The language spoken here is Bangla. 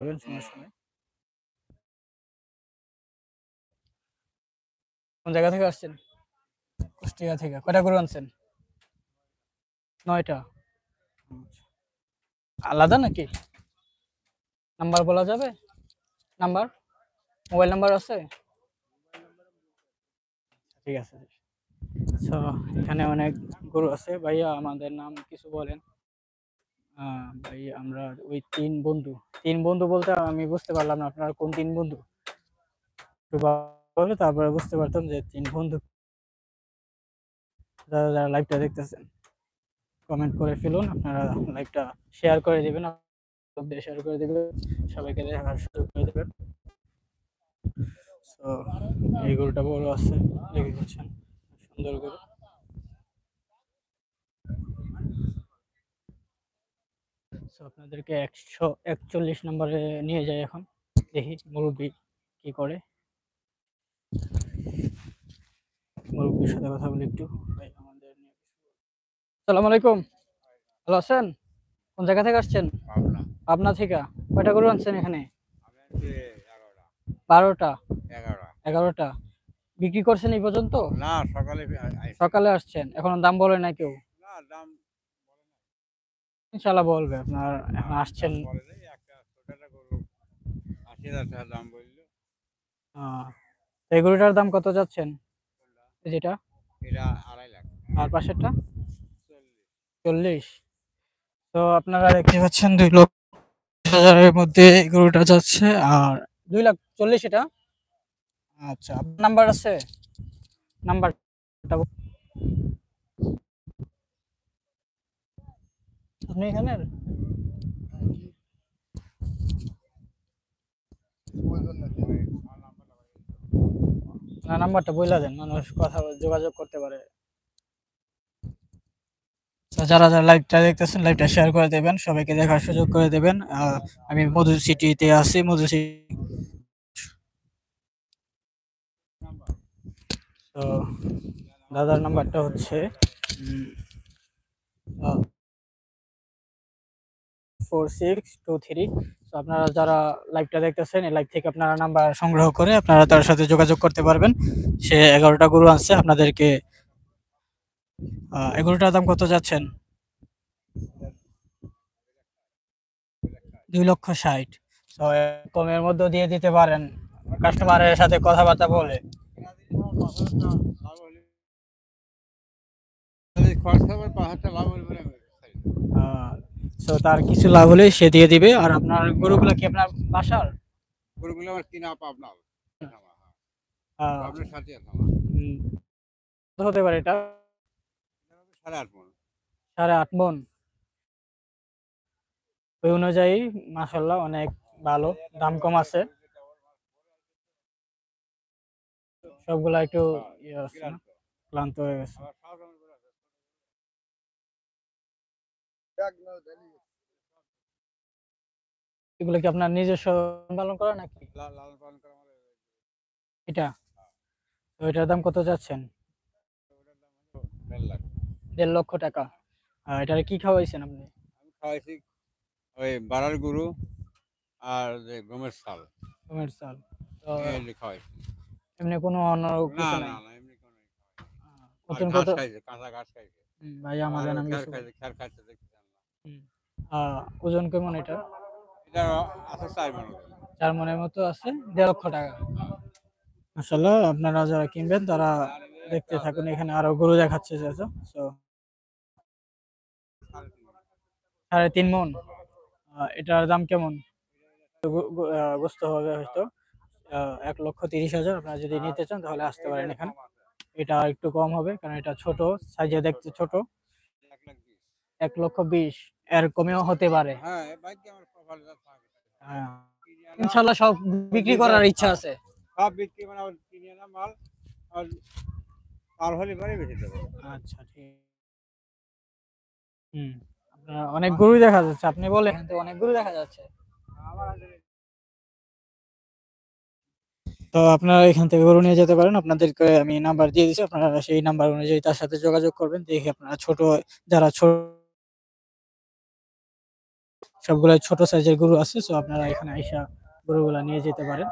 বলেন, সমস্যা নাই। কোন জায়গা থেকে আসছেন? কুষ্টিয়া থেকে। কয়টা গরু আনছেন? ৯ টা। আচ্ছা। আলাদা নাকি? নাম্বার বলা যাবে? নাম্বার? মোবাইল নাম্বার আছে? ঠিক আছে। সো এখানে অনেক গরু আছে। ভাইয়া আমাদের নাম কিছু বলেন। ভাই আমরা ওই ৩ বন্ধু। ৩ বন্ধু বলতে আমি বুঝতে পারলাম না আপনারা কোন ৩ বন্ধু? একটু বললে তারপরে বুঝতে পারতাম যে ৩ বন্ধু যারা লাইভটা দেখতেছেন। কমেন্ট করে ফেলুন। আপনারা লাইভটা শেয়ার করে দিবেন। শেয়ার করে দিবেন। সবাইকে দেখার সুযোগ করে দিবেন। সো এই গরুটা বড় আছে। দেখে দিচ্ছেন। সুন্দর গরু। সো আপনাদেরকে ১৪১ নম্বরে নিয়ে যাই এখন। দেখি মুরব্বি কি করে। মুরব্বির সাথে কথা বলি একটু। ভাই আমাদের নিয়ে আসসালামু আলাইকুম। ভালো আছেন? কোন জায়গা থেকে আসছেন? পাবনা। পাবনা থেকে। কয়টা গরু আনছেন এখানে? আমি আনছি ১১টা। ১২ টা, ১১টা। ১১ টা। বিক্রি করছেন এই পর্যন্ত? না সকালে আইছি। সকালে আসছেন। এখনো দাম বলে নাই কেউ? না দাম বলে নাই। ইনশাআল্লাহ বলবে। আপনার না এখন আসছেন। দাম বলে নাই। একটা ছোট একটা গরু ৮০,০০০ টাকা দাম বলল। আ এই গরুটার দাম কত যাচ্ছেন? কোনটা? এই যেটা? এটা ২.৫ লাখ। আর পাশেরটা? ৪০। ৪০। তো আপনারা দেখতে পাচ্ছেন ২,০০,০০০ এর মধ্যে এই গরুটা যাচ্ছে। আর ২,৪০,০০০ এটা? আচ্ছা। আপনার নাম্বার আছে? নাম্বারটা আপনি এখানের? না, নাম্বারটা বইলা দেন। মানুষ কথা যোগাযোগ করতে পারে। তো যারা লাইভটা দেখতেছেন লাইভটা শেয়ার করে দেবেন। সবাইকে দেখার সুযোগ করে দেবেন। আমি মধু সিটিতে আছি। মধু সিটি। তো দাদার নাম্বারটা হচ্ছে উম আ 4623। তো আপনারা যারা লাইভটা দেখতেছেন এই লাইভ থেকে আপনারা নাম্বার সংগ্রহ করে আপনারা তার সাথে যোগাযোগ করতে পারবেন। সে ১১ টা গরু আনছে। আপনাদেরকে ১১ টার দাম কত যাচ্ছেন? ২,৬০,০০০। তো কমের মধ্যেও দিয়ে দিতে পারেন। কাস্টমারের সাথে কথাবার্তা বলে। খরচা আবার ৫০০০ লাভ হলে পরে আমি ছাড়ি না। আ সো তার কিছু লাভ হলে সে দিয়ে দিবে। আর আপনার গরুগুলা কি আপনার বাসার? গরুগুলো আমার কিনা পাবনা। থামা, হ্যাঁ। আ পাবনার সাথে থামা। উম কত হতে পারে এটা? এটা হবে ৮.৫ মণ। ৮.৫ মণ। ওই অনুযায়ী মাশাআল্লাহ অনেক ভালো। দাম কম আছে। সবগুলা একটু হ্যাঁ, ইয়ে আছে না? ক্লান্ত। ক্লান্ত হয়ে গেছে। আবার সাত রঙের গরু আছে। এগুলো কি আপনার নিজস্ব পালন করা নাকি? লালন পালন করা আমাদের এটা? তো এটার দাম কত যাচ্ছেন? ওটার দাম হলো ১.৫ লাখ। ১.৫ লক্ষ টাকা। এটারে কি খাওয়াইছেন আপনি? আমি খাওয়াইছি ওই বাড়ার গরু আর যে গমের ছাল গমের চাল। তো এই খাওয়াইছি। এমনি কোনো অন্য না কিছু না নাই? না এমনি কোনো আর নতুন কত ঘাস খাইছে, কাঁচা ঘাস খাইছে। ভাই আর আমাদের নামে খ্যার কিছু খাইছে, খ্যার খাইছে দেখতে জানলাম। হুম। আ ওজন কেমন এটা? এটা আছে ৪ মণ ওজন। ৪ মনের মতো আছে। ১.৫ লক্ষ টাকা। মাশাআল্লাহ আপনারা যারা কিনবেন তারা দেখতে থাকুন। এখানে আরো গরু দেখাচ্ছে চাচা। সো ৩.৫ মণ। এটার দাম কেমন? গোস্ত হবে হয়তো ১,৩০,০০০। আপনারা যদি নিতে চান তাহলে আসতে পারেন এখানে। এটা একটু কম হবে কারণ এটা ছোট, সাইজে দেখতে ছোট। ১,২০,০০০। ১,২০,০০০ এর কমেও হতে পারে। হ্যাঁ, এ ভাগ্যে আমার কপালে যা থাকে। হ্যাঁ, কিনে আনা ইনশাআল্লাহ সব ওই বিক্রি যে করার ইচ্ছা হ্যাঁ, আছে। সব বিক্রি মানে ওই কিনে আনা মাল আর পার হলে পরে বেশি দেবো। আচ্ছা ঠিক। হুম। আপনার অনেক গরুই দেখা যাচ্ছে। আপনি বলেন কিন্তু অনেক গরু দেখা যাচ্ছে। আমার হাতে তো আপনারা এখান থেকে গরু নিয়ে যেতে পারেন। আপনাদেরকে আমি নাম্বার দিয়ে দিচ্ছি। আপনারা সেই নাম্বার অনুযায়ী তার সাথে যোগাযোগ করবেন। দেখি আপনারা যারা সবগুলো ছোট সাইজের গরু আছে, সো আপনারা এখানে আইসা গরুগুলা নিয়ে যেতে পারেন।